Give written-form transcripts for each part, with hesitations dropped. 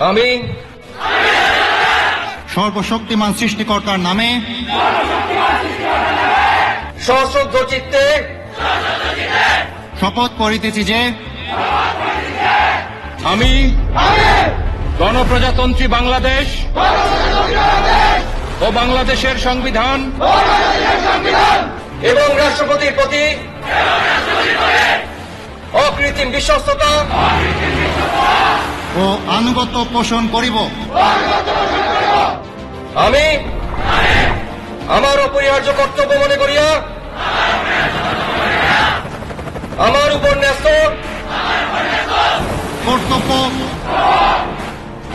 আমি সর্বশক্তিমান সৃষ্টিকর্তার নামে সশ্রদ্ধ চিত্তে শপথ করিতেছি যে আমি গণপ্রজাতন্ত্রী বাংলাদেশ ও বাংলাদেশের সংবিধান এবং রাষ্ট্রপতির প্রতি অকৃত্রিম বিশ্বস্ততা ও আনুগত্য পোষণ করিব। আমি আমার অপরিহার্য কর্তব্য মনে করিয়া আমার উপর ন্যস্ত কর্তব্য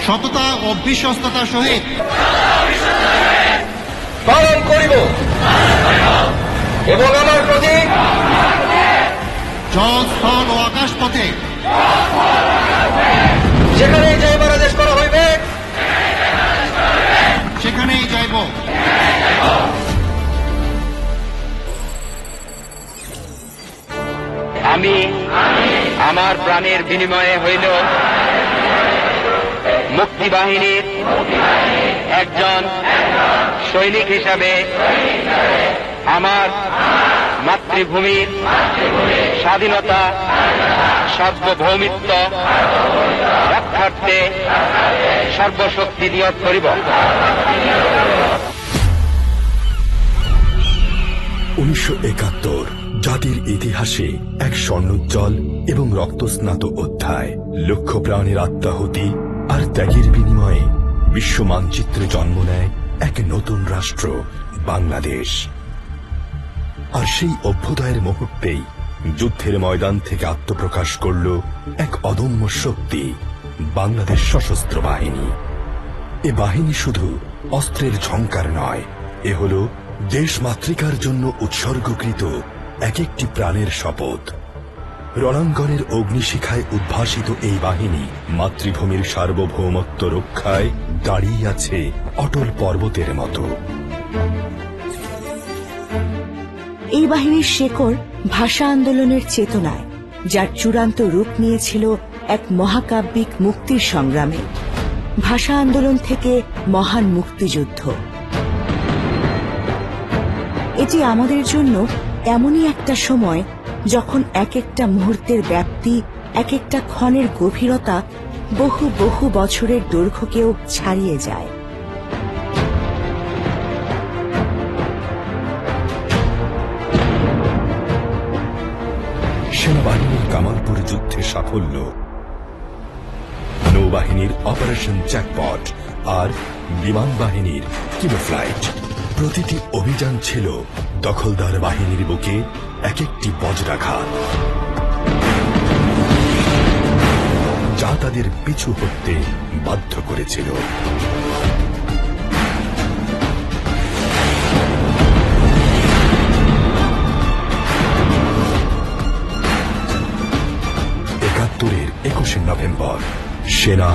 সততা ও বিশ্বস্ততার সহিত পালন করিব এবং আমার প্রতি জল, স্থল ও আকাশ পথে যেখানেই যাইবার আদেশ করা হইবে সেখানেই যাইব। আমি আমার প্রাণের বিনিময়ে হইল মুক্তিবাহিনীর একজন সৈনিক হিসাবে আমার মাতৃভূমির স্বাধীনতা সার্বভৌমিত্ব রক্ষার্থে সর্বশক্তি নিয়োগ করিব। 1971 জাতির ইতিহাসে এক স্বর্ণোজ্জ্বল এবং রক্তস্নাত অধ্যায়। লক্ষ প্রাণের আত্মাহুতি আর ত্যাগের বিনিময়ে বিশ্ব মানচিত্রে জন্ম নেয় এক নতুন রাষ্ট্র বাংলাদেশ। আর সেই অভ্যুদয়ের মুহূর্তেই যুদ্ধের ময়দান থেকে আত্মপ্রকাশ করল এক অদম্য শক্তি, বাংলাদেশ সশস্ত্র বাহিনী। এ বাহিনী শুধু অস্ত্রের ঝংকার নয়, এ হল দেশ মাতৃকার জন্য উৎসর্গকৃত এক একটি প্রাণের শপথ। রণাঙ্গনের অগ্নিশিখায় উদ্ভাসিত এই বাহিনী মাতৃভূমির সার্বভৌমত্ব রক্ষায় দাঁড়িয়ে আছে অটল পর্বতের মতো। এই বাহিনীর শেকড় ভাষা আন্দোলনের চেতনায়, যার চূড়ান্ত রূপ নিয়েছিল এক মহাকাব্যিক মুক্তির সংগ্রামে। ভাষা আন্দোলন থেকে মহান মুক্তিযুদ্ধ। এটি আমাদের জন্য এমনই একটা সময় যখন এক একটা মুহূর্তের ব্যাপ্তি, এক একটা ক্ষণের গভীরতা বহু বহু বছরের দৈর্ঘ্যকেও ছাড়িয়ে যায়। সেনাবাহিনীর কামালপুর যুদ্ধে সাফল্য, নৌবাহিনীর অপারেশন জ্যাকপট আর বিমান বাহিনীর কিলো ফ্লাইট, প্রতিটি অভিযান ছিল দখলদার বাহিনীর বুকে এক একটি বজ্রাঘাত, যা তাদের পিছু হটতে বাধ্য করেছিল। একাত্তরের 21শে নভেম্বর সেনা,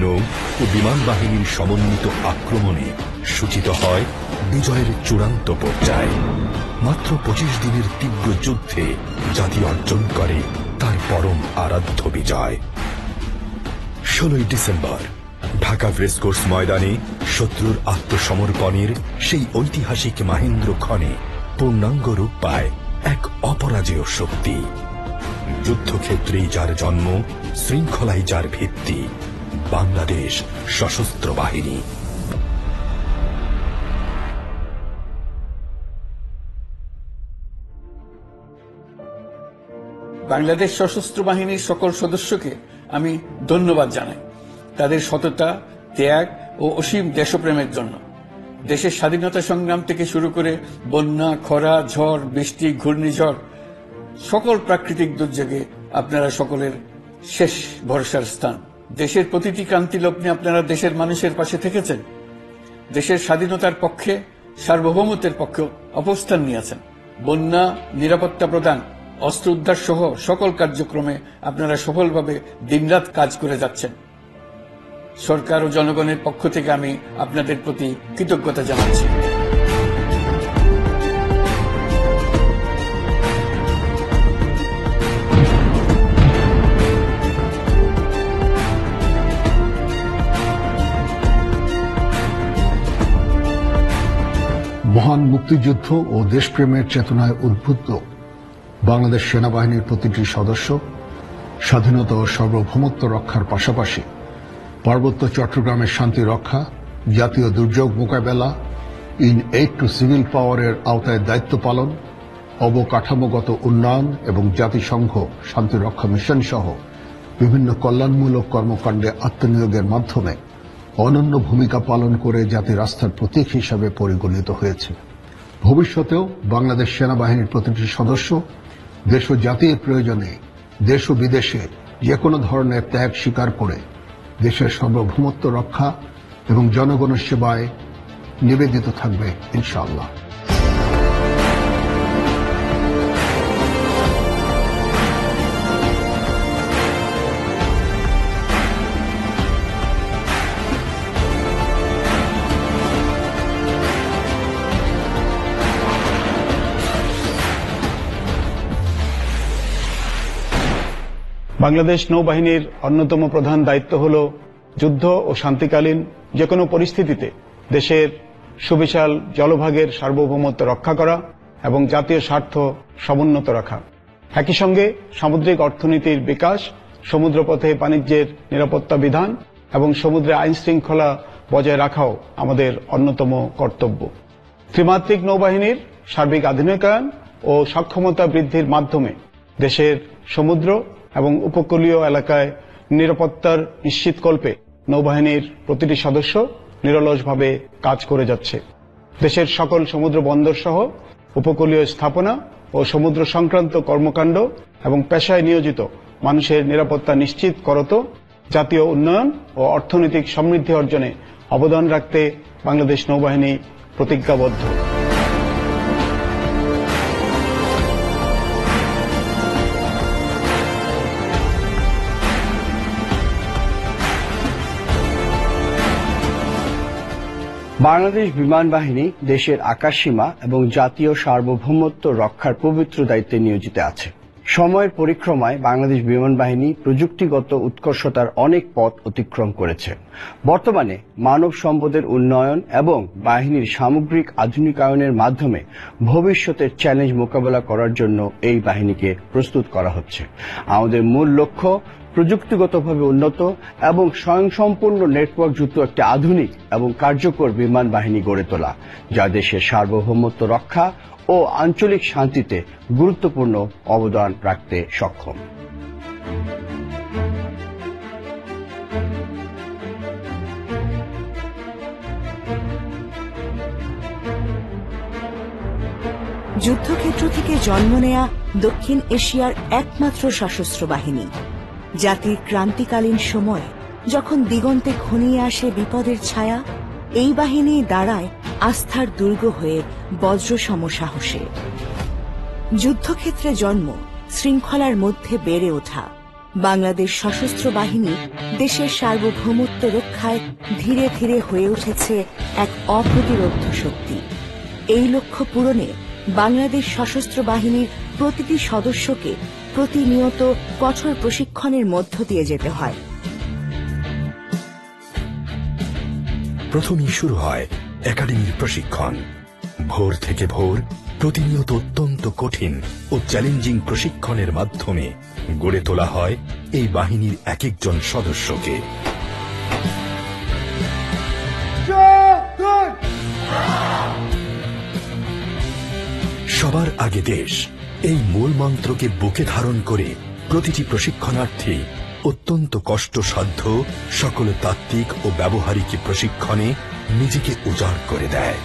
নৌ ও বিমান বাহিনীর সমন্বিত আক্রমণে সূচিত হয় বিজয়ের চূড়ান্ত পর্যায়। মাত্র 25 দিনের তীব্র যুদ্ধে জাতি অর্জন করে তার পরম আরাধ্য বিজয়। 16ই ডিসেম্বর ঢাকা রেসকোর্স ময়দানে শত্রুর আত্মসমর্পণের সেই ঐতিহাসিক মাহেন্দ্রক্ষণে পূর্ণাঙ্গ রূপ পায় এক অপরাজেয় শক্তি। যুদ্ধক্ষেত্রেই যার জন্ম, শৃঙ্খলাই যার ভিত্তি, বাংলাদেশ সশস্ত্র বাহিনী। বাংলাদেশ সশস্ত্র বাহিনীর সকল সদস্যকে আমি ধন্যবাদ জানাই তাদের সততা, ত্যাগ ও অসীম দেশপ্রেমের জন্য। দেশের স্বাধীনতা সংগ্রাম থেকে শুরু করে বন্যা, খরা, ঝড়, বৃষ্টি, ঘূর্ণিঝড়, সকল প্রাকৃতিক দুর্যোগে আপনারা সকলের শেষ ভরসার স্থান। দেশের প্রতিটি ক্রান্তি লগ্নে আপনারা দেশের মানুষের পাশে থেকেছেন। দেশের স্বাধীনতার পক্ষে, সার্বভৌমত্বের পক্ষে অবস্থান নিয়েছেন। বন্যা, নিরাপত্তা প্রদান, অস্ত্র উদ্ধার সহ সকল কার্যক্রমে আপনারা সফলভাবে দিনরাত কাজ করে যাচ্ছেন। সরকার ও জনগণের পক্ষ থেকে আমি আপনাদের প্রতি কৃতজ্ঞতা জানাচ্ছি। মহান মুক্তিযুদ্ধ ও দেশপ্রেমের চেতনায় উদ্বুদ্ধ বাংলাদেশ সেনাবাহিনীর প্রতিটি সদস্য স্বাধীনতা ও সার্বভৌমত্ব রক্ষার পাশাপাশি পার্বত্য চট্টগ্রামের শান্তি রক্ষা, জাতীয় দুর্যোগ মোকাবেলা, ইন এইড টু সিভিল পাওয়ারের আওতায় দায়িত্ব পালন, অবকাঠামোগত উন্নয়ন এবং জাতিসংঘ শান্তিরক্ষা মিশন সহ বিভিন্ন কল্যাণমূলক কর্মকাণ্ডে আত্মনিয়োগের মাধ্যমে অনন্য ভূমিকা পালন করে জাতির আস্থার প্রতীক হিসাবে পরিগণিত হয়েছে। ভবিষ্যতেও বাংলাদেশ সেনাবাহিনীর প্রতিটি সদস্য দেশ ও জাতির প্রয়োজনে দেশ ও বিদেশে যে কোনো ধরনের ত্যাগ স্বীকার করে দেশের সার্বভৌমত্ব রক্ষা এবং জনগণের সেবায় নিবেদিত থাকবে ইনশাআল্লাহ। বাংলাদেশ নৌবাহিনীর অন্যতম প্রধান দায়িত্ব হল যুদ্ধ ও শান্তিকালীন যে কোনো পরিস্থিতিতে দেশের সুবিশাল জলভাগের সার্বভৌমত্ব রক্ষা করা এবং জাতীয় স্বার্থ সমুন্নত রাখা। একই সঙ্গে সামুদ্রিক অর্থনীতির বিকাশ, সমুদ্রপথে বাণিজ্যের নিরাপত্তা বিধান এবং সমুদ্রে আইন শৃঙ্খলা বজায় রাখাও আমাদের অন্যতম কর্তব্য। ত্রিমাত্রিক নৌবাহিনীর সার্বিক আধুনিকায়ন ও সক্ষমতা বৃদ্ধির মাধ্যমে দেশের সমুদ্র এবং উপকূলীয় এলাকায় নিরাপত্তার নিশ্চিতকল্পে নৌবাহিনীর প্রতিটি সদস্য নিরলসভাবে কাজ করে যাচ্ছে। দেশের সকল সমুদ্র বন্দর সহ উপকূলীয় স্থাপনা ও সমুদ্র সংক্রান্ত কর্মকাণ্ড এবং পেশায় নিয়োজিত মানুষের নিরাপত্তা নিশ্চিত করত জাতীয় উন্নয়ন ও অর্থনৈতিক সমৃদ্ধি অর্জনে অবদান রাখতে বাংলাদেশ নৌবাহিনী প্রতিজ্ঞাবদ্ধ। বাংলাদেশ বিমান বাহিনী দেশের আকাশসীমা এবং জাতীয় সার্বভৌমত্ব রক্ষার পবিত্র দায়িত্বে নিয়োজিত আছে। সময়ের পরিক্রমায় বাংলাদেশ বিমান বাহিনী প্রযুক্তিগত উৎকর্ষতার অনেক পথ অতিক্রম করেছে। বর্তমানে মানব সম্পদের উন্নয়ন এবং বাহিনীর সামগ্রিক আধুনিকায়নের মাধ্যমে ভবিষ্যতের চ্যালেঞ্জ মোকাবেলা করার জন্য এই বাহিনীকে প্রস্তুত করা হচ্ছে। আমাদের মূল লক্ষ্য প্রযুক্তিগতভাবে উন্নত এবং স্বয়ংসম্পূর্ণ নেটওয়ার্কযুক্ত একটি আধুনিক এবং কার্যকর বিমান বাহিনী গড়ে তোলা, যা দেশের সার্বভৌমত্ব রক্ষা ও আঞ্চলিক শান্তিতে গুরুত্বপূর্ণ অবদান রাখতে সক্ষম। যুদ্ধক্ষেত্র থেকে জন্ম নেয়া দক্ষিণ এশিয়ার একমাত্র সশস্ত্র বাহিনী, জাতির ক্রান্তিকালীন সময়ে যখন দিগন্তে ঘনিয়ে আসে বিপদের ছায়া, এই বাহিনী দাঁড়ায় আস্থার দুর্গ হয়ে বজ্রসম সাহসে। যুদ্ধক্ষেত্রে জন্ম, শৃঙ্খলার মধ্যে বেড়ে ওঠা, বাংলাদেশ সশস্ত্র বাহিনী দেশের সার্বভৌমত্ব রক্ষায় ধীরে ধীরে হয়ে উঠেছে এক অপ্রতিরোধ্য শক্তি। এই লক্ষ্য পূরণে বাংলাদেশ সশস্ত্র বাহিনীর প্রতিটি সদস্যকে প্রতিনিয়ত কঠোর প্রশিক্ষণের মধ্য দিয়ে যেতে হয়। প্রথমেই শুরু হয় একাডেমির প্রশিক্ষণ। ভোর থেকে ভোর প্রতিনিয়ত অত্যন্ত কঠিন ও চ্যালেঞ্জিং প্রশিক্ষণের মাধ্যমে গড়ে তোলা হয় এই বাহিনীর এক একজন সদস্যকে। সবার আগে দেশ, এই মূল মন্ত্রকে বুকে ধারণ করে প্রতিটি প্রশিক্ষণার্থী অত্যন্ত কষ্টসাধ্য সকল তাত্ত্বিক ও ব্যবহারিক প্রশিক্ষণে নিজেকে উজাড় করে দেয়।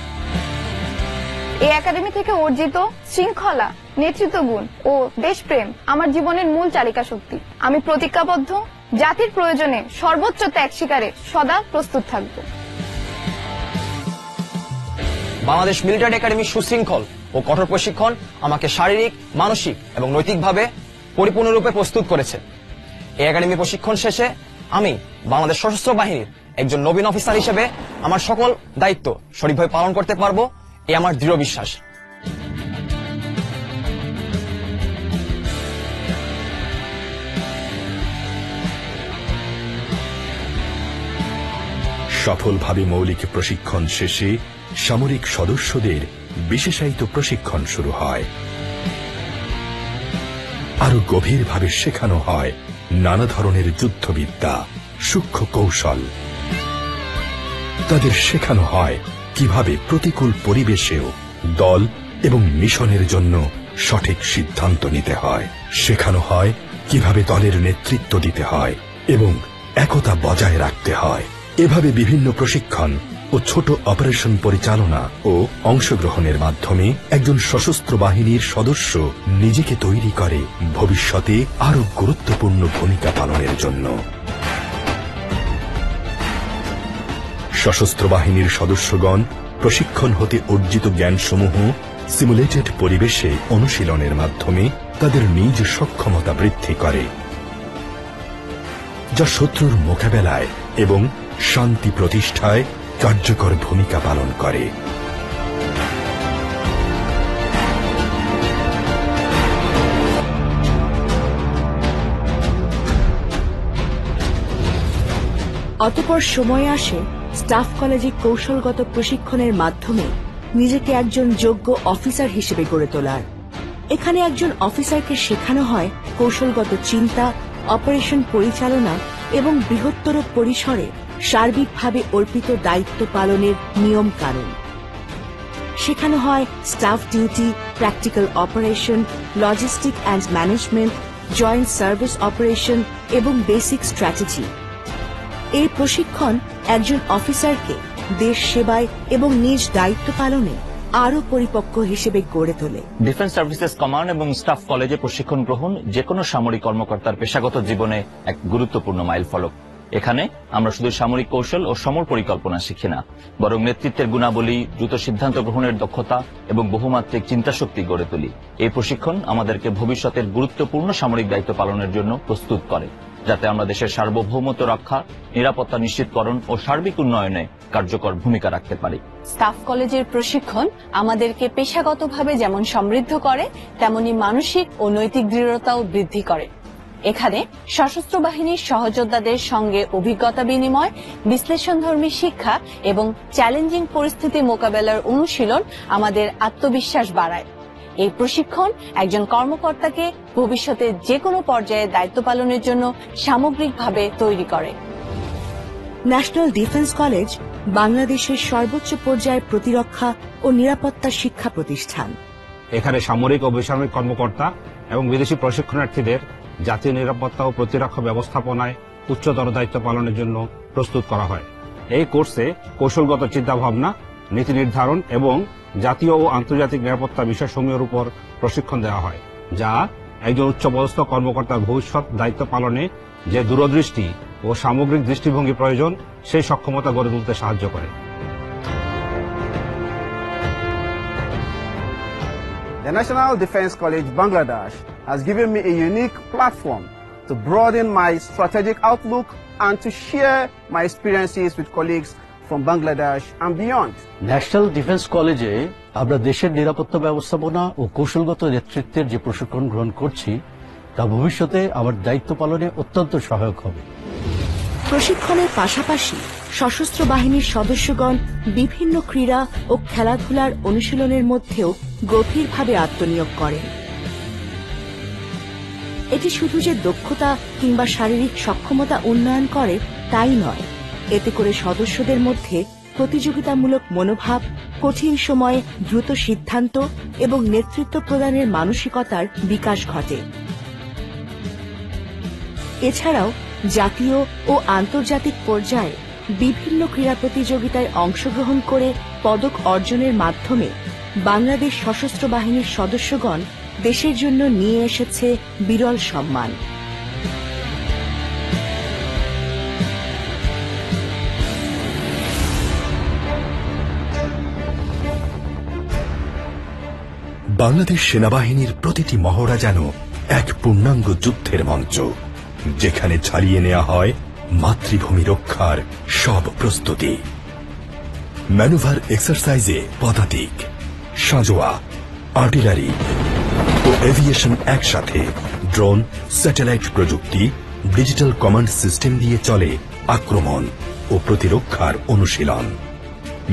এই একাডেমি থেকে অর্জিত শৃঙ্খলা, নেতৃত্বগুণ ও দেশপ্রেম আমার জীবনের মূল চালিকা শক্তি। আমি প্রতিজ্ঞাবদ্ধ জাতির প্রয়োজনে সর্বোচ্চ ত্যাগ স্বীকারে সদা প্রস্তুত থাকব। বাংলাদেশ মিলিটারি একাডেমির সুশৃঙ্খল ও কঠোর প্রশিক্ষণ আমাকে শারীরিক, মানসিক এবং নৈতিকভাবে পরিপূর্ণরূপে প্রস্তুত করেছে। এই একাডেমি প্রশিক্ষণ শেষে আমি বাংলাদেশ সশস্ত্র বাহিনীর একজন নবীন অফিসার হিসেবে আমার সকল দায়িত্ব সঠিকভাবে পালন করতে পারবো, এ আমার দৃঢ় বিশ্বাস। সফলভাবে মৌলিক প্রশিক্ষণ শেষে সামরিক সদস্যদের বিশেষায়িত প্রশিক্ষণ শুরু হয়। আরো গভীরভাবে শেখানো হয় নানা ধরনের যুদ্ধবিদ্যা, সূক্ষ্ম কৌশল। তাদের শেখানো হয় কিভাবে প্রতিকূল পরিবেশেও দল এবং মিশনের জন্য সঠিক সিদ্ধান্ত নিতে হয়। শেখানো হয় কিভাবে দলের নেতৃত্ব দিতে হয় এবং একতা বজায় রাখতে হয়। এভাবে বিভিন্ন প্রশিক্ষণ ও ছোট অপারেশন পরিচালনা ও অংশগ্রহণের মাধ্যমে একজন সশস্ত্র বাহিনীর সদস্য নিজেকে তৈরি করে ভবিষ্যতে আরো গুরুত্বপূর্ণ ভূমিকা পালনের জন্য। সশস্ত্র বাহিনীর সদস্যগণ প্রশিক্ষণ হতে অর্জিত জ্ঞানসমূহ সিমুলেটেড পরিবেশে অনুশীলনের মাধ্যমে তাদের নিজ সক্ষমতা বৃদ্ধি করে, যা শত্রুর মোকাবেলায় এবং শান্তি প্রতিষ্ঠায় কার্যকর ভূমিকা পালন করে। অতঃপর সময় আসে স্টাফ কলেজে কৌশলগত প্রশিক্ষণের মাধ্যমে নিজেকে একজন যোগ্য অফিসার হিসেবে গড়ে তোলার। এখানে একজন অফিসারকে শেখানো হয় কৌশলগত চিন্তা, অপারেশন পরিচালনা এবং বৃহত্তর পরিসরে সার্বিকভাবে অর্পিত দায়িত্ব পালনের নিয়ম কানুন। শেখানো হয় staff duty, practical operation, logistic and management, joint service operation এবং বেসিক স্ট্র্যাটেজি। এই প্রশিক্ষণ একজন অফিসারকে দেশ সেবায় এবং নিজ দায়িত্ব পালনে আরো পরিপক্ক হিসেবে গড়ে তোলে। ডিফেন্স সার্ভিসেস কমান্ড এবং স্টাফ কলেজে প্রশিক্ষণ গ্রহণ যে কোনো সামরিক কর্মকর্তার পেশাগত জীবনে এক গুরুত্বপূর্ণ মাইলফলক। এখানে আমরা শুধু সামরিক কৌশল ও সমর পরিকল্পনা শিখি না, বরং নেতৃত্বের গুণাবলী, দ্রুত সিদ্ধান্ত গ্রহণের দক্ষতা এবং বহুমাত্রিক চিন্তাশক্তি গড়ে তুলি। এই প্রশিক্ষণ আমাদেরকে ভবিষ্যতের গুরুত্বপূর্ণ সামরিক দায়িত্ব পালনের জন্য প্রস্তুত করে, যাতে আমরা দেশের সার্বভৌমত্ব রক্ষা, নিরাপত্তা নিশ্চিতকরণ ও সার্বিক উন্নয়নে কার্যকর ভূমিকা রাখতে পারি। স্টাফ কলেজের প্রশিক্ষণ আমাদেরকে পেশাগতভাবে যেমন সমৃদ্ধ করে, তেমনি মানসিক ও নৈতিক দৃঢ়তাও বৃদ্ধি করে। এখানে সশস্ত্র বাহিনীর সহযোদ্ধাদের সঙ্গে অভিজ্ঞতা বিনিময়, বিশ্লেষণধর্মী শিক্ষা এবং চ্যালেঞ্জিং পরিস্থিতি মোকাবেলার অনুশীলন আমাদের আত্মবিশ্বাস বাড়ায়। এই প্রশিক্ষণ একজন কর্মকর্তাকে ভবিষ্যতে যে কোনো পর্যায়ে দায়িত্ব পালনের জন্য সামগ্রিকভাবে তৈরি করে। ন্যাশনাল ডিফেন্স কলেজ বাংলাদেশের সর্বোচ্চ পর্যায়ের প্রতিরক্ষা ও নিরাপত্তা শিক্ষা প্রতিষ্ঠান। এখানে সামরিক ও বেসামরিক কর্মকর্তা এবং বিদেশি প্রশিক্ষণার্থীদের জাতীয় নিরাপত্তা ও প্রতিরক্ষা ব্যবস্থাপনায় উচ্চতর দায়িত্ব পালনের জন্য প্রস্তুত করা হয়। এই কোর্সে কৌশলগত চিন্তাভাবনা, নীতি নির্ধারণ এবং জাতীয় ও আন্তর্জাতিক নিরাপত্তা বিষয়সমূহের উপর প্রশিক্ষণ দেওয়া হয়, যা একজন উচ্চপদস্থ কর্মকর্তার ভবিষ্যৎ দায়িত্ব পালনে যে দূরদৃষ্টি ও সামগ্রিক দৃষ্টিভঙ্গি প্রয়োজন সেই সক্ষমতা গড়ে তুলতে সাহায্য করে। The National Defense College Bangladesh has given me a unique platform to broaden my strategic outlook and to share my experiences with colleagues from Bangladesh and beyond. National defence কলেজে আমরা দেশের নিরাপত্তা ব্যবস্থাপনা ও কৌশলগত নেতৃত্বের যে প্রশিক্ষণ গ্রহণ করছি, তা ভবিষ্যতে আমার দায়িত্ব পালনে অত্যন্ত সহায়ক হবে। প্রশিক্ষণের পাশাপাশি সশস্ত্র বাহিনীর সদস্যগণ বিভিন্ন ক্রীড়া ও খেলাধুলার অনুশীলনের মধ্যেও গভীরভাবে আত্মনিয়োগ করেন। এটি শুধু যে দক্ষতা কিংবা শারীরিক সক্ষমতা উন্নয়ন করে তাই নয়, এতে করে সদস্যদের মধ্যে প্রতিযোগিতামূলক মনোভাব, কঠিন সময়ে দ্রুত সিদ্ধান্ত এবং নেতৃত্ব প্রদানের মানসিকতার বিকাশ ঘটে। এছাড়াও জাতীয় ও আন্তর্জাতিক পর্যায়ে বিভিন্ন ক্রীড়া প্রতিযোগিতায় অংশগ্রহণ করে পদক অর্জনের মাধ্যমে বাংলাদেশ সশস্ত্র বাহিনীর সদস্যগণ দেশের জন্য নিয়ে এসেছে বিরল সম্মান। বাংলাদেশ সেনাবাহিনীর প্রতিটি মহড়া যেন এক পূর্ণাঙ্গ যুদ্ধের মঞ্চ, যেখানে চালিয়ে নেওয়া হয় মাতৃভূমি রক্ষার সব প্রস্তুতি। ম্যানুভার এক্সারসাইজে পদাতিক, সাঁজোয়া, আর্টিলারি ও এভিয়েশন একসাথে ড্রোন, স্যাটেলাইট প্রযুক্তি, ডিজিটাল কমান্ড সিস্টেম দিয়ে চলে আক্রমণ ও প্রতিরক্ষার অনুশীলন।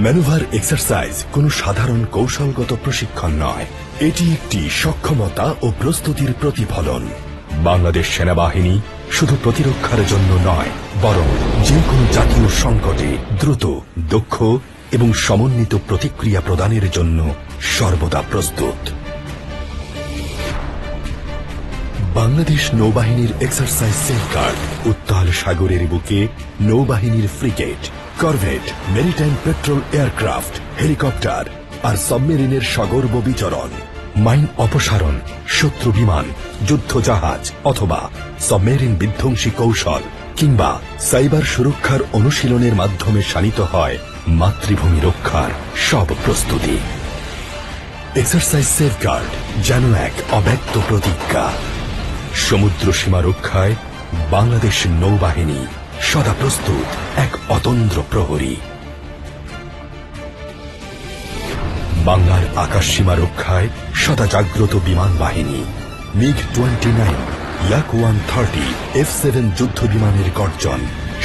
ম্যানুভার এক্সারসাইজ কোনো সাধারণ কৌশলগত প্রশিক্ষণ নয়, এটি একটি সক্ষমতা ও প্রস্তুতির প্রতিফলন। বাংলাদেশ সেনাবাহিনী শুধু প্রতিরক্ষার জন্য নয়, বরং যে কোনো জাতীয় সংকটে দ্রুত, দক্ষ এবং সমন্বিত প্রতিক্রিয়া প্রদানের জন্য সর্বদা প্রস্তুত। বাংলাদেশ নৌবাহিনীর এক্সারসাইজ সেফগার্ড উত্তাল সাগরের বুকে নৌবাহিনীর frigate, corvette, maritime patrol aircraft, helicopter আর সাবমেরিনের সগর্ব বিচরণ, মাইন অপসারণ, শত্রু বিমান, যুদ্ধ জাহাজ অথবা সাবমেরিন বিধ্বংসী কৌশল কিংবা সাইবার সুরক্ষার অনুশীলনের মাধ্যমে শানিত হয় মাতৃভূমি রক্ষার সব প্রস্তুতি। এক্সারসাইজ সেফগার্ড যেন এক অব্যক্ত প্রতিজ্ঞা। সমুদ্র সীমা রক্ষায় বাংলাদেশ নৌবাহিনী সদা প্রস্তুত, এক অতন্দ্র প্রহরী। বাংলার আকাশ সীমা রক্ষায় সদা জাগ্রত বিমান বাহিনী। MiG-29, Yak-130, F-7 যুদ্ধ বিমানের গর্জন,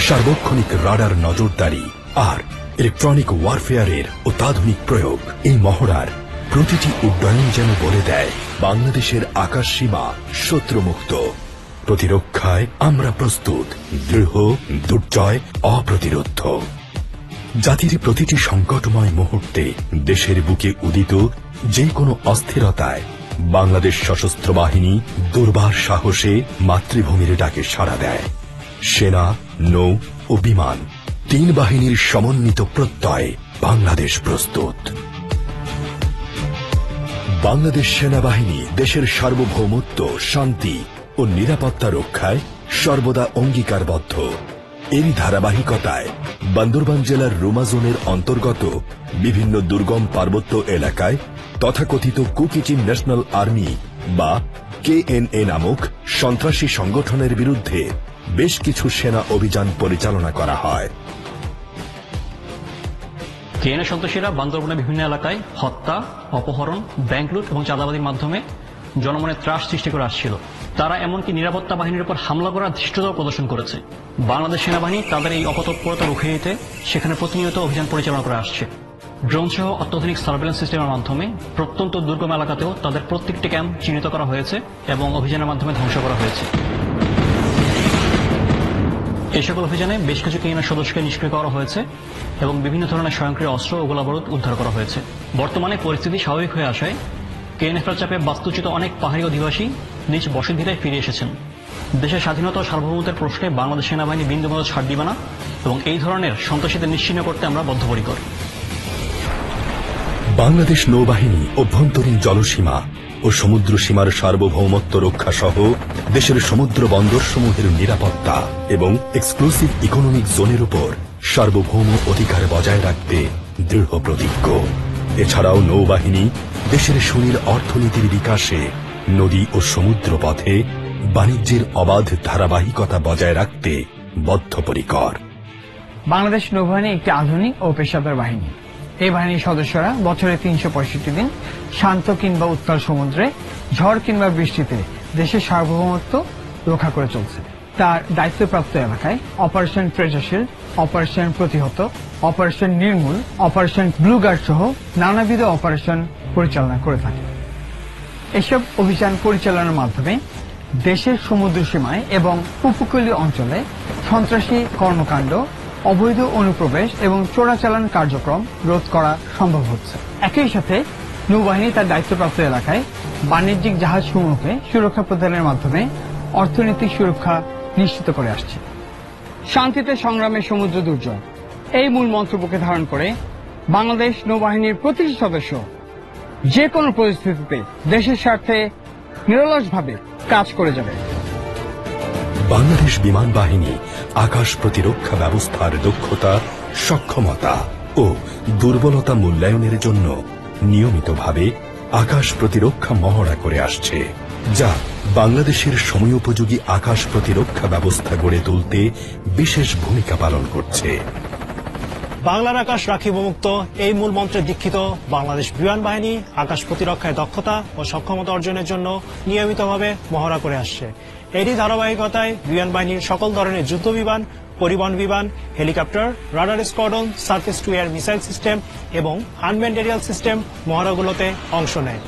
সার্বক্ষণিক রাডার নজরদারি আর ইলেকট্রনিক ওয়ারফেয়ারের অত্যাধুনিক প্রয়োগ, এই মহড়ার প্রতিটি উড্ডয়ন যেন বলে দেয় বাংলাদেশের আকাশ সীমা শত্রুমুক্ত। প্রতিরক্ষায় আমরা প্রস্তুত, দৃঢ়, দুর্জয়, অপ্রতিরোধ্য। জাতির প্রতিটি সংকটময় মুহূর্তে দেশের বুকে উদিত যে কোনো অস্থিরতায় বাংলাদেশ সশস্ত্র বাহিনী দুর্বার সাহসে মাতৃভূমির ডাকে সাড়া দেয়। সেনা, নৌ ও বিমান, তিন বাহিনীর সমন্বিত প্রত্যয়ে বাংলাদেশ প্রস্তুত। বাংলাদেশ সেনাবাহিনী দেশের সার্বভৌমত্ব, শান্তি ও নিরাপত্তা রক্ষায় সর্বদা অঙ্গীকারবদ্ধ। এরই ধারাবাহিকতায় বান্দরবান জেলার রুমা জোনের অন্তর্গত বিভিন্ন দুর্গম পার্বত্য এলাকায় তথাকথিত কুকিচিন ন্যাশনাল আর্মি বা KNA নামক সন্ত্রাসী সংগঠনের বিরুদ্ধে বেশ কিছু সেনা অভিযান পরিচালনা করা হয়। KNA সন্ত্রাসীরা বান্দরবনের বিভিন্ন এলাকায় হত্যা, অপহরণ, ব্যাংক লুট এবং চাঁদাবাজির মাধ্যমে জনমনে ত্রাস সৃষ্টি করে আসছিল। তারা এমনকি নিরাপত্তা বাহিনীর উপর হামলা করার ধৃষ্টতাও প্রদর্শন করেছে। বাংলাদেশ সেনাবাহিনী তাদের এই অপতৎপরতা রুখে দিতে সেখানে প্রতিনিয়ত অভিযান পরিচালনা করে আসছে। ড্রোন সহ অত্যাধুনিক সার্ভেলেন্স সিস্টেমের মাধ্যমে প্রত্যন্ত দুর্গম এলাকাতেও তাদের প্রত্যেকটি ক্যাম্প চিহ্নিত করা হয়েছে এবং অভিযানের মাধ্যমে ধ্বংস করা হয়েছে। এই সকল অভিযানে বেশ কিছু KNA সদস্যকে নিষ্ক্রিয় করা হয়েছে এবং বিভিন্ন ধরনের স্বয়ংক্রিয় অস্ত্র ও গোলাবারুদ উদ্ধার করা হয়েছে। বর্তমানে পরিস্থিতি স্বাভাবিক হয়ে আসায় KNFর চাপে বাস্তুচ্যুত অনেক পাহাড়ি অধিবাসী নিজ বসতভিটায় ফিরে এসেছেন। দেশের স্বাধীনতা ও সার্বভৌমত্বের প্রশ্নে বাংলাদেশ সেনাবাহিনী বিন্দুমাত্র ছাড় দিবে না এবং এই ধরনের সন্ত্রাসীদের নিশ্চিহ্ন করতে আমরা বদ্ধপরিকর। বাংলাদেশ নৌবাহিনী অভ্যন্তরীণ জলসীমা ও সমুদ্র সীমার সার্বভৌমত্ব রক্ষা সহ দেশের সমুদ্র বন্দরসমূহের নিরাপত্তা এবং এক্সক্লুসিভ ইকোনমিক জোনের উপর সার্বভৌম অধিকার বজায় রাখতে দৃঢ় প্রতিজ্ঞ। এছাড়াও নৌবাহিনী দেশের সুনীল অর্থনীতির বিকাশে নদী ও সমুদ্র পথে বাণিজ্যের অবাধ ধারাবাহিকতা বজায় রাখতে বদ্ধপরিকর। বাংলাদেশ নৌবাহিনী একটি আধুনিক ও পেশাদার বাহিনী। এই বাহিনীর সদস্যরা বছরে 365 দিন শান্ত কিংবা উত্তাল সমুদ্রে, ঝড় কিংবা বৃষ্টিতে দেশের সার্বভৌমত্ব রক্ষা করে চলছে। তার দায়িত্বপ্রাপ্ত এলাকায় অপারেশন ট্রেজার শিল্ড, অপারেশন প্রতিহত, অপারেশন নির্মূল, অপারেশন ব্লু গার্ড সহ নানাবিধ অপারেশন পরিচালনা করে থাকে। এসব অভিযান পরিচালনার মাধ্যমে দেশের সমুদ্র সীমায় এবং উপকূলীয় অঞ্চলে সন্ত্রাসী কর্মকাণ্ড, অবৈধ অনুপ্রবেশ এবং চোরাচালান কার্যক্রম রোধ করা সম্ভব হচ্ছে। একই সাথে নৌবাহিনী তার দায়িত্বপ্রাপ্ত এলাকায় বাণিজ্যিক জাহাজসমূহকে সুরক্ষা প্রদানের মাধ্যমে অর্থনৈতিক সুরক্ষা নিশ্চিত করে আসছে। শান্তিতে সংগ্রামে সমুদ্র দুর্জয়, এই মূল মন্ত্রকে ধারণ করে বাংলাদেশ নৌবাহিনীর প্রতিটি সদস্য যে কোনো পরিস্থিতিতে দেশের স্বার্থে নিরলসভাবে কাজ করে যাবে। বাংলাদেশ বিমান বাহিনী আকাশ প্রতিরক্ষা ব্যবস্থার দক্ষতা, সক্ষমতা ও দুর্বলতা মূল্যায়নের জন্য নিয়মিতভাবে আকাশ প্রতিরক্ষা মহড়া করে আসছে, যা বাংলাদেশের সময়োপযোগী আকাশ প্রতিরক্ষা ব্যবস্থা গড়ে তুলতে বিশেষ ভূমিকা পালন করছে। বাংলার আকাশ রাখিব মুক্ত, এই মূল মন্ত্রে দীক্ষিত বাংলাদেশ বিমান বাহিনী আকাশ প্রতিরক্ষায় দক্ষতা ও সক্ষমতা অর্জনের জন্য নিয়মিতভাবে মহড়া করে আসছে। এরই ধারাবাহিকতায় বিমান বাহিনীর সকল ধরনের যুদ্ধ বিমান পরিবহন বিমান, helicopter, radar squadron, surface two air missile system এবং আনম্যান্ড এরিয়াল সিস্টেম মহড়াগুলোতে অংশ নেয়।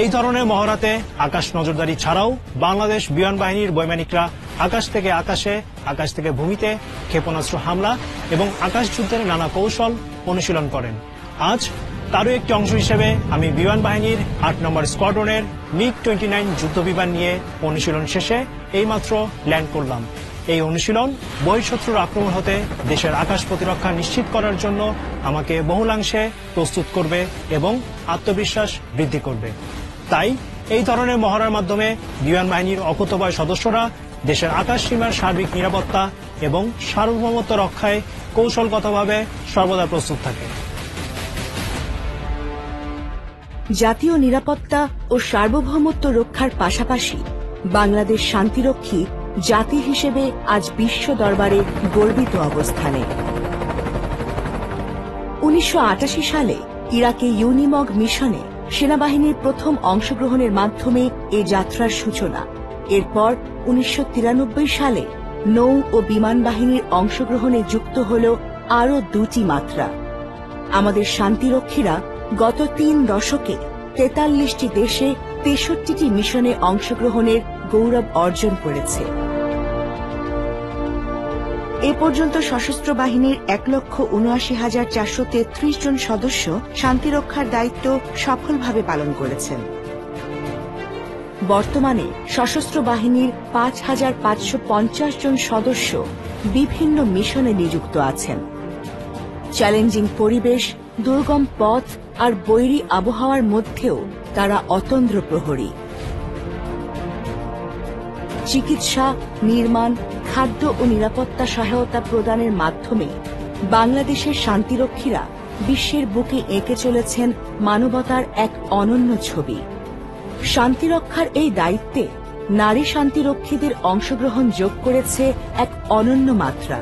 এই ধরনের মহড়াতে আকাশ নজরদারি ছাড়াও বাংলাদেশ বিমান বাহিনীর বৈমানিকরা আকাশ থেকে আকাশে, আকাশ থেকে ভূমিতে ক্ষেপণাস্ত্র হামলা এবং আকাশ যুদ্ধের নানা কৌশল অনুশীলন করেন। আজ তারও একটি অংশ হিসেবে আমি বিমান বাহিনীর 8 নম্বর স্কোয়াড্রনের MiG-29 যুদ্ধ বিমান নিয়ে অনুশীলন শেষে এইমাত্র ল্যান্ড করলাম। এই অনুশীলন বহিঃশত্রুর আক্রমণ হতে দেশের আকাশ প্রতিরক্ষা নিশ্চিত করার জন্য আমাকে বহুলাংশে প্রস্তুত করবে এবং আত্মবিশ্বাস বৃদ্ধি করবে। তাই এই ধরনের মহড়ার মাধ্যমে বিমান বাহিনীর অকুতোভয় সদস্যরা দেশের আকাশ সীমার সার্বিক নিরাপত্তা এবং সার্বভৌমত্ব রক্ষায় কৌশলগতভাবে সর্বদা প্রস্তুত থাকে। জাতীয় নিরাপত্তা ও সার্বভৌমত্ব রক্ষার পাশাপাশি বাংলাদেশ শান্তিরক্ষী জাতি হিসেবে আজ বিশ্ব দরবারে গর্বিত অবস্থানে। 1988 সালে ইরাকে ইউনিমগ মিশনে সেনাবাহিনীর প্রথম অংশগ্রহণের মাধ্যমে এ যাত্রার সূচনা। এরপর 1993 সালে নৌ ও বিমান বাহিনীর অংশগ্রহণে যুক্ত হল আরও 2টি মাত্রা। আমাদের শান্তিরক্ষীরা গত 3 দশকে 43টি দেশে 63টি মিশনে অংশগ্রহণের গৌরব অর্জন করেছে। এ পর্যন্ত সশস্ত্র বাহিনীর 1,79,433 জন সদস্য শান্তিরক্ষার দায়িত্ব সফলভাবে পালন করেছেন। বর্তমানে সশস্ত্র বাহিনীর 5,550 জন সদস্য বিভিন্ন মিশনে নিযুক্ত আছেন। চ্যালেঞ্জিং পরিবেশ, দুর্গম পথ আর বৈরী আবহাওয়ার মধ্যেও তারা অতন্দ্র প্রহরী। চিকিৎসা, নির্মাণ, খাদ্য ও নিরাপত্তা সহায়তা প্রদানের মাধ্যমে বাংলাদেশের শান্তিরক্ষীরা বিশ্বের বুকে এঁকে চলেছেন মানবতার এক অনন্য ছবি। শান্তিরক্ষার এই দায়িত্বে নারী শান্তিরক্ষীদের অংশগ্রহণ যোগ করেছে এক অনন্য মাত্রা।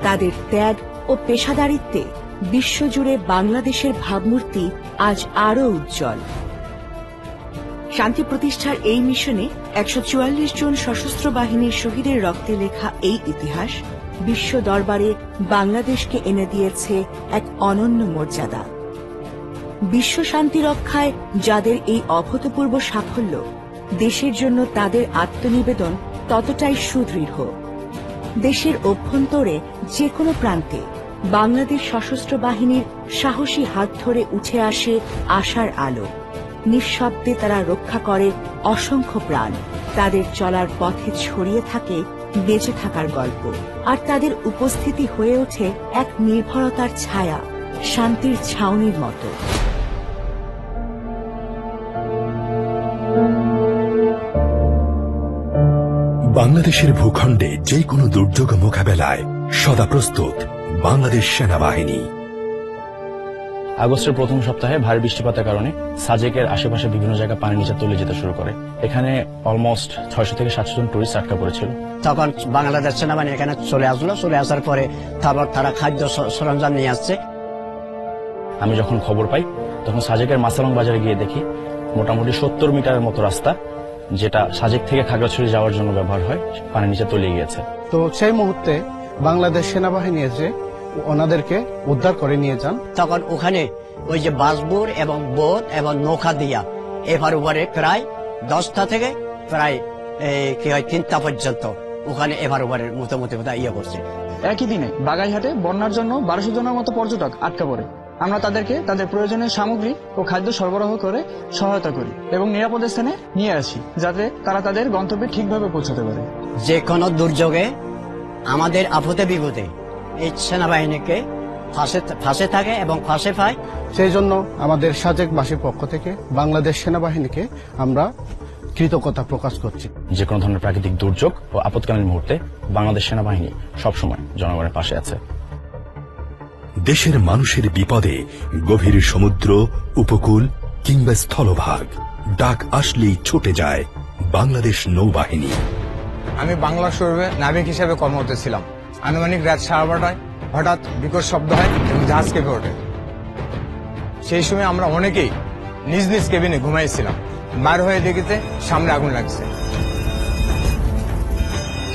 তাদের ত্যাগ ও পেশাদারিত্বে বিশ্বজুড়ে বাংলাদেশের ভাবমূর্তি আজ আরও উজ্জ্বল। শান্তি প্রতিষ্ঠার এই মিশনে 144 জন সশস্ত্র বাহিনীর শহীদের রক্তে লেখা এই ইতিহাস বিশ্ব দরবারে বাংলাদেশকে এনে দিয়েছে এক অনন্য মর্যাদা। বিশ্ব শান্তি রক্ষায় যাদের এই অভূতপূর্ব সাফল্য, দেশের জন্য তাদের আত্মনিবেদন ততটাই সুদৃঢ়। দেশের অভ্যন্তরে যে কোনো প্রান্তে বাংলাদেশ সশস্ত্র বাহিনীর সাহসী হাত ধরে উঠে আসে আশার আলো। নিঃশব্দে তারা রক্ষা করে অসংখ্য প্রাণ। তাদের চলার পথে ছড়িয়ে থাকে বেঁচে থাকার গল্প, আর তাদের উপস্থিতি হয়ে ওঠে এক নির্ভরতার ছায়া, শান্তির ছাউনির মতো। বাংলাদেশের ভূখণ্ডে যে কোনো দুর্যোগ মোকাবেলায় সদা প্রস্তুত বাংলাদেশ সেনাবাহিনী। আগস্টের প্রথম সপ্তাহে ভারী বৃষ্টিপাতের কারণে সাজেকের আশেপাশে বিভিন্ন জায়গায় পানি নিচে তলিয়ে যেতে শুরু করে। এখানে অলমোস্ট 600 থেকে 700 জন টুরিস্ট আটকা পড়েছিল। তখন বাংলাদেশ সেনাবাহিনী এখানে চলে আসলো। চলে আসার পরে তারপর তারা খাদ্য সরঞ্জাম নিয়ে আসছে। আমি যখন খবর পাই তখন সাজেকের মাসালং বাজারে গিয়ে দেখি মোটামুটি 70 মিটারের মতো রাস্তা, যেটা সাজেক থেকে খাগড়াছড়ি যাওয়ার জন্য ব্যবহার হয়, পানি নিচে তলিয়ে গিয়েছে। তো সেই মুহূর্তে বাংলাদেশ সেনাবাহিনী এসে ওনাদেরকে উদ্ধার করে নিয়ে যান। তখন ওখানে ওই যে বাসবুর এবং বোট এবং নৌকা দিয়া এবার উপরে প্রায় 10টা থেকে প্রায় 3টা পর্যন্ত ওখানে এবার উপরে মোটামুটি ইয়ে করছে। একই দিনে বাগাইহাটে বন্যার জন্য 1200 জনের মতো পর্যটক আটকা পড়ে। আমরা তাদেরকে তাদের প্রয়োজনীয় সামগ্রী ও খাদ্য সরবরাহ করে সহায়তা করি এবং নিরাপদ স্থানে নিয়ে আসি, যাতে তারা তাদের গন্তব্যে ঠিকভাবে পৌঁছাতে পারে। যে কোনো দুর্যোগে আমাদের আপদে বিপদে এই সেনাবাহিনীকে ফাঁসে থাকে এবং ফাঁসে পায়। সেই জন্য আমাদের সাজেকবাসীর পক্ষ থেকে বাংলাদেশ সেনাবাহিনীকে আমরা কৃতজ্ঞতা প্রকাশ করছি। যে কোনো ধরনের প্রাকৃতিক দুর্যোগ ও আপৎকালীন মুহূর্তে বাংলাদেশ সেনাবাহিনী সবসময় জনগণের পাশে আছে। দেশের মানুষের বিপদে গভীর সমুদ্র, উপকূল কিংবা স্থলভাগ, ডাক আসলেই ছুটে যায় বাংলাদেশ নৌবাহিনী। আমি বাংলা শোরুমে নাবিক হিসেবে কর্মরত ছিলাম। আনুমানিক রাত 12:30টায় হঠাৎ বিকট শব্দ হয় এবং জাহাজ কেঁপে ওঠে। সেই সময় আমরা অনেকেই নিজ নিজ কেবিনে ঘুমাইছিলাম। বার হয়ে দেখিতে সামনে আগুন লাগছে।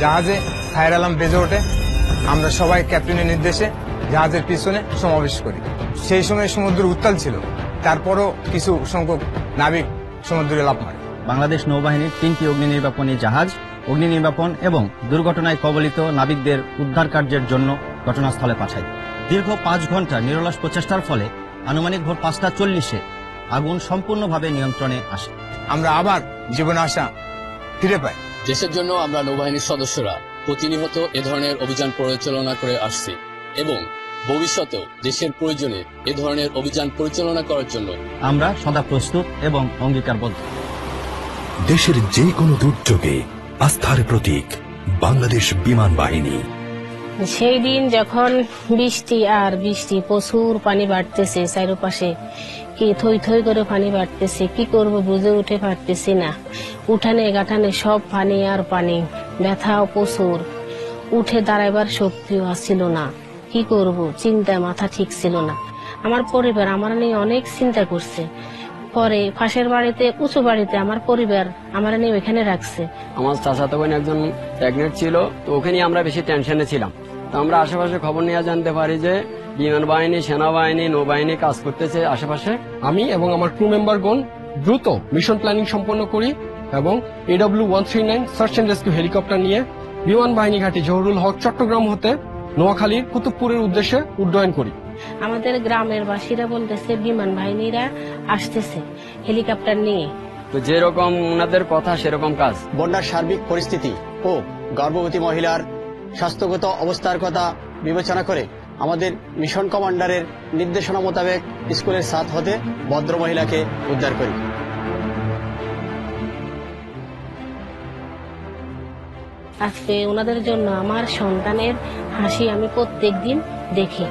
জাহাজে ফায়ার অ্যালার্ম বেজে ওঠে। আমরা সবাই ক্যাপ্টেনের নির্দেশে জাহাজের পিছনে সমাবেশ করি। সেই সময় সমুদ্র উত্তাল ছিল, তারপরও কিছু সংখ্যক নাবিক সমুদ্রে লাফ মারে। বাংলাদেশ নৌবাহিনীর 3টি অগ্নি নির্বাপনী জাহাজ অগ্নি নির্বাপন এবং দুর্ঘটনায় কবলিত নাবিকদের উদ্ধার কার্যের জন্য ঘটনাস্থলে পাঠায়। দীর্ঘ 5 ঘন্টা নিরলস প্রচেষ্টার ফলে আনুমানিক ভোর 5:40 আগুন সম্পূর্ণভাবে নিয়ন্ত্রণে আসে। আমরা আবার জীবন আশা ফিরে পাই। দেশের জন্য আমরা নৌবাহিনীর সদস্যরা প্রতিনিয়ত এ ধরনের অভিযান পরিচালনা করে আসছি এবং ভবিষ্যতেও দেশের প্রয়োজনে এ ধরনের অভিযান পরিচালনা করার জন্য আমরা সদা প্রস্তুত এবং অঙ্গীকারবদ্ধ। দেশের যে কোনো দুর্যোগে আস্থার প্রতীক বাংলাদেশ বিমান বাহিনী। সেই দিন যখন বৃষ্টি প্রচুর পানি বাড়তেছে, চারপাশে কি থই থই করে পানি বাড়তেছে, কি করব বুঝে উঠে পারতেছি না। উঠানে গাঠানে সব পানি আর পানি, ব্যথাও প্রচুর, উঠে দাঁড়াইবার শক্তিও আসছিল না। কি করব, চিন্তায় মাথা ঠিক ছিল না। আমার পরিবার আমার নিয়ে অনেক চিন্তা করছে। পরে পাশের বাড়িতে, উঁচু বাড়িতে আমার পরিবার আমার নিয়ে ওইখানে রাখছে। আমার চাচাতো বোন একজন প্রেগনেন্ট ছিল, তো ওখানে আমরা বেশি টেনশনে ছিলাম। তো আমরা আশেপাশে খবর নিয়ে জানতে পারি যে বিমান বাহিনী, সেনাবাহিনী, নৌবাহিনী কাজ করতেছে আশেপাশে। আমি এবং আমার ক্রু মেম্বারগণ দ্রুত মিশন প্ল্যানিং সম্পন্ন করি এবং AW139 search and rescue helicopter নিয়ে বিমান বাহিনী ঘাঁটি জহুরুল হক চট্টগ্রাম হতে নোয়াখালীর কুতুবপুরের উদ্দেশ্যে উড্ডয়ন করি। আমাদের গ্রামের বাসীরা বলতেছে বিমান বাহিনীরা আসতেছে হেলিকপ্টার নিয়ে। তো যেরকম ওনাদের কথা সেরকম কাজ। বন্যার সার্বিক পরিস্থিতি ও গর্ভবতী মহিলার স্বাস্থ্যগত অবস্থার কথা বিবেচনা করে আমাদের মিশন কমান্ডারের নির্দেশনা মোতাবেক স্কুলের ছাদ হতে ভদ্র মহিলাকে উদ্ধার করি। আজকে ওনাদের জন্য আমার সন্তানের হাসি আমি প্রত্যেকদিন দেখি।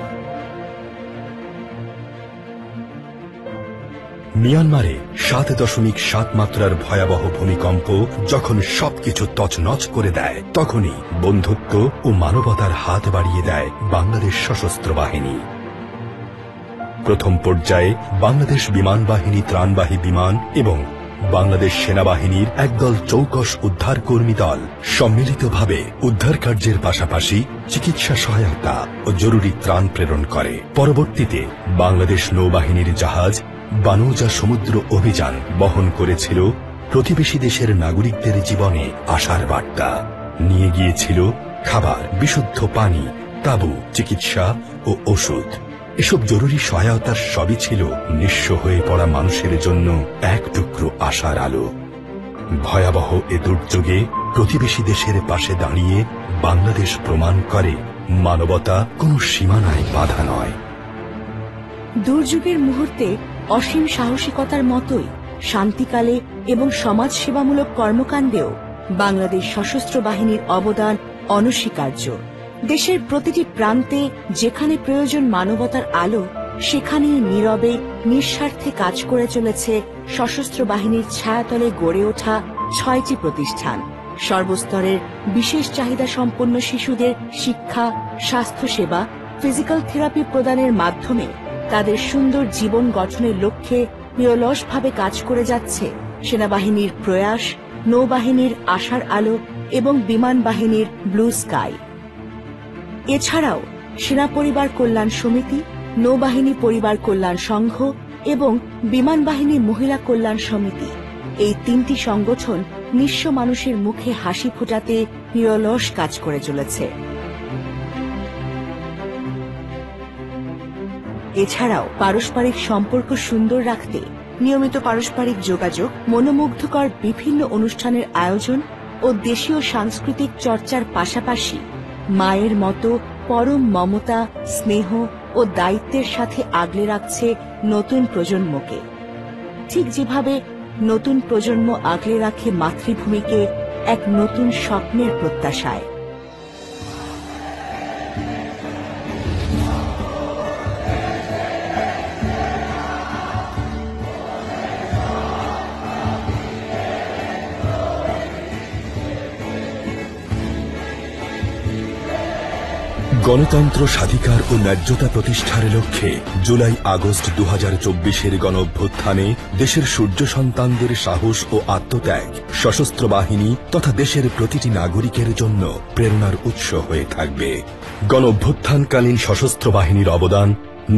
মিয়ানমারে 7.7 মাত্রার ভয়াবহ ভূমিকম্প যখন সবকিছু তছনছ করে দেয়, তখনই বন্ধুত্ব ও মানবতার হাত বাড়িয়ে দেয় বাংলাদেশ সশস্ত্র বাহিনী। প্রথম পর্যায়ে বাংলাদেশ বিমান বাহিনী ত্রাণবাহী বিমান এবং বাংলাদেশ সেনাবাহিনীর একদল চৌকস উদ্ধার কর্মী দল সম্মিলিতভাবে উদ্ধার কার্যের পাশাপাশি চিকিৎসা সহায়তা ও জরুরি ত্রাণ প্রেরণ করে। পরবর্তীতে বাংলাদেশ নৌবাহিনীর জাহাজ বানৌজা সমুদ্র অভিযান বহন করেছিল প্রতিবেশী দেশের নাগরিকদের জীবনে আশার বার্তা, নিয়ে গিয়েছিল খাবার, বিশুদ্ধ পানি, তাঁবু, চিকিৎসা ও ওষুধ। এসব জরুরি সহায়তার সবই ছিল নিঃস্ব হয়ে পড়া মানুষের জন্য এক টুকরো আশার আলো। ভয়াবহ এ দুর্যোগে প্রতিবেশী দেশের পাশে দাঁড়িয়ে বাংলাদেশ প্রমাণ করে মানবতা কোনো সীমানায় বাধা নয়। দুর্যোগের মুহূর্তে অসীম সাহসিকতার মতোই শান্তিকালে এবং সমাজ সেবামূলক কর্মকাণ্ডেও বাংলাদেশ সশস্ত্র বাহিনীর অবদান অনস্বীকার্য। দেশের প্রতিটি প্রান্তে যেখানে প্রয়োজন মানবতার আলো, সেখানেই নীরবে নিঃস্বার্থে কাজ করে চলেছে সশস্ত্র বাহিনীর ছায়াতলে গড়ে ওঠা 6টি প্রতিষ্ঠান। সর্বস্তরের বিশেষ চাহিদা সম্পন্ন শিশুদের শিক্ষা, স্বাস্থ্যসেবা, ফিজিক্যাল থেরাপি প্রদানের মাধ্যমে তাদের সুন্দর জীবন গঠনের লক্ষ্যে নিরলসভাবে কাজ করে যাচ্ছে সেনাবাহিনীর প্রয়াস, নৌবাহিনীর আশার আলো এবং বিমান বাহিনীর ব্লু স্কাই। এছাড়াও সেনা পরিবার কল্যাণ সমিতি, নৌবাহিনী পরিবার কল্যাণ সংঘ এবং বিমান বাহিনী মহিলা কল্যাণ সমিতি, এই 3টি সংগঠন নিঃস্ব মানুষের মুখে হাসি ফোটাতে নিরলস কাজ করে চলেছে। এছাড়াও পারস্পরিক সম্পর্ক সুন্দর রাখতে নিয়মিত পারস্পরিক যোগাযোগ, মনোমুগ্ধকর বিভিন্ন অনুষ্ঠানের আয়োজন ও দেশীয় সাংস্কৃতিক চর্চার পাশাপাশি মায়ের মতো পরম মমতা, স্নেহ ও দায়িত্বের সাথে আগলে রাখছে নতুন প্রজন্মকে। ঠিক যেভাবে নতুন প্রজন্ম আগলে রাখে মাতৃভূমিকে এক নতুন স্বপ্নের প্রত্যাশায়। গণতন্ত্র, স্বাধিকার ও ন্যায্যতা প্রতিষ্ঠার লক্ষ্যে জুলাই আগস্ট 2024-এর গণঅভ্যুত্থানে দেশের সূর্য সন্তানদের সাহস ও আত্মত্যাগ সশস্ত্র বাহিনী তথা দেশের প্রতিটি নাগরিকের জন্য প্রেরণার উৎস হয়ে থাকবে। গণঅভ্যুত্থানকালীন সশস্ত্র বাহিনীর অবদান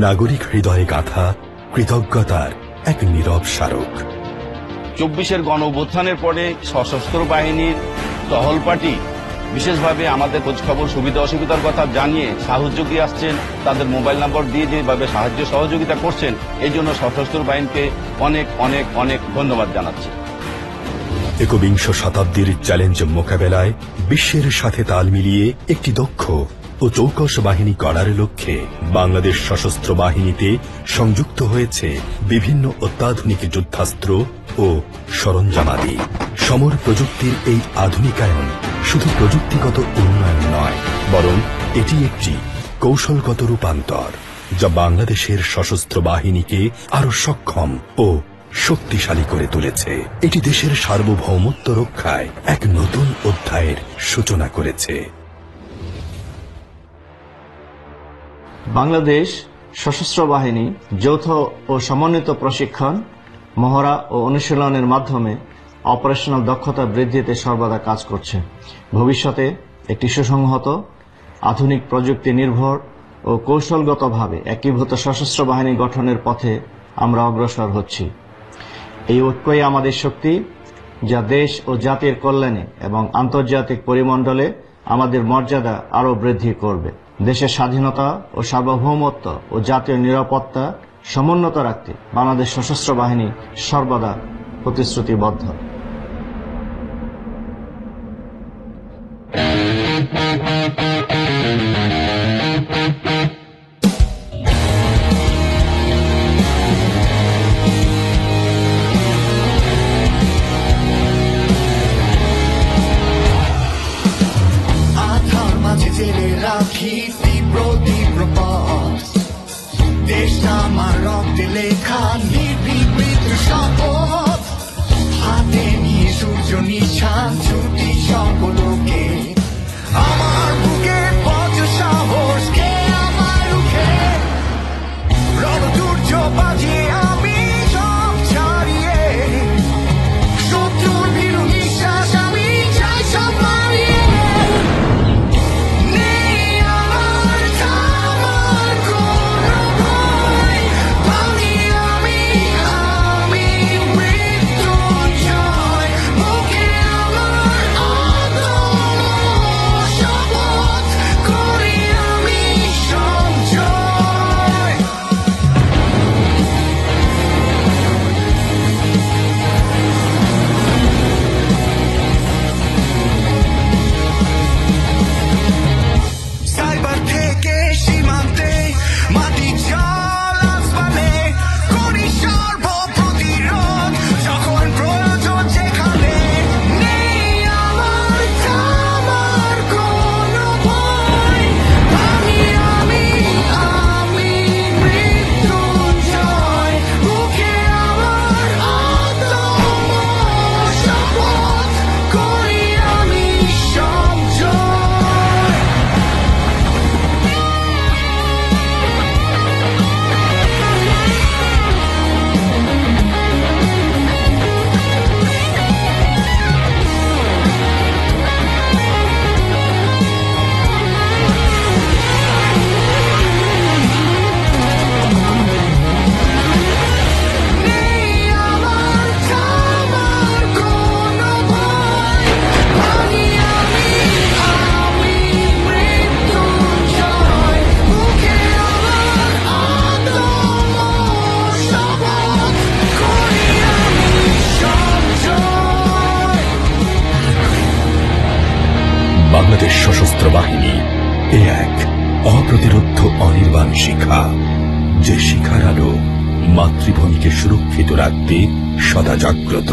নাগরিক হৃদয়ে গাঁথা কৃতজ্ঞতার এক নীরব স্মারক। 24-এর গণঅভ্যুত্থানের পরে সশস্ত্র বাহিনীর টহল পার্টি বিশেষভাবে আমাদের খোঁজখবর সুবিধা অসুবিধার কথা জানিয়ে সাহায্য দিয়ে আসছেন, তাদের মোবাইল নম্বর দিয়ে যেভাবে সাহায্য সহযোগিতা করছেন, এই জন্য সশস্ত্র বাহিনীকে অনেক অনেক অনেক ধন্যবাদ জানাচ্ছি। একবিংশ শতাব্দীর চ্যালেঞ্জ মোকাবেলায় বিশ্বের সাথে তাল মিলিয়ে একটি দক্ষ ও চৌকস বাহিনী গড়ার লক্ষ্যে বাংলাদেশ সশস্ত্র বাহিনীতে সংযুক্ত হয়েছে বিভিন্ন অত্যাধুনিক যুদ্ধাস্ত্র ও সরঞ্জামাদি। সমর প্রযুক্তির এই আধুনিকায়ন শুধু প্রযুক্তিগত উন্নয়ন নয়, বরং এটি একটি কৌশলগত রূপান্তর যা বাংলাদেশের সশস্ত্র বাহিনীকে আরো সক্ষম ও শক্তিশালী করে তুলেছে। এটি দেশের সার্বভৌমত্ব রক্ষায় এক নতুন অধ্যায়ের সূচনা করেছে। বাংলাদেশ সশস্ত্র বাহিনী যৌথ ও সমন্বিত প্রশিক্ষণ, মহড়া ও অনুশীলনের মাধ্যমে অপারেশনাল দক্ষতা বৃদ্ধিতে সর্বদা কাজ করছে। ভবিষ্যতে একটি সুসংহত, আধুনিক প্রযুক্তি নির্ভর ও কৌশলগতভাবে একীভূত সশস্ত্র বাহিনী গঠনের পথে আমরা অগ্রসর হচ্ছি। এই ঐক্যই আমাদের শক্তি, যা দেশ ও জাতির কল্যাণে এবং আন্তর্জাতিক পরিমণ্ডলে আমাদের মর্যাদা আরও বৃদ্ধি করবে। দেশের স্বাধীনতা ও সার্বভৌমত্ব ও জাতীয় নিরাপত্তা সমুন্নত রাখতে বাংলাদেশ সশস্ত্র বাহিনী সর্বদা প্রতিশ্রুতিবদ্ধ। আধার মাঝে জেলে রাখি তীব্র তীব্র পথ, দেশটা আমার রক্তে লেখা নির্ভীক শপথ, হাতে নিয়ে সূর্য নিশান ছুটি সকলকে, আমার বুকে বজ্র সাহস কে আমার রুখে, রণদুর্য বাজিয়ে আমি সব ছাড়িয়ে, শত্রুর ভীরু নিঃশ্বাস আমি চাই সব মারিয়ে, নেই আমার থামার কোনো ভয়, ভাঙি আমি মৃত্যুঞ্জয়, বুকে আমার আদম শপথ করি আমি সঞ্জয়। সাইবার থেকে সীমান্তে, মাটি জল আসমানে, করি সর্বপ্রতিরোধ যখন প্রয়োজন যেখানে, নেই আমার থামার কোনো ভয়, ভাঙি আমি মৃত্যুঞ্জয়, বুকে আমার আদম শপথ করি আমি সঞ্জয়। নেই আমার থামার কোনো ভয়, ভাঙি আমি মৃত্যুঞ্জয়, বুকে আমার আদম শপথ করি আমি সঞ্জয়। বাংলাদেশ সশস্ত্র বাহিনী এ এক অপ্রতিরোধ্য অনির্বাণ শিখা, যে শিখার আলো মাতৃভূমিকে সুরক্ষিত রাখতে সদা জাগ্রত।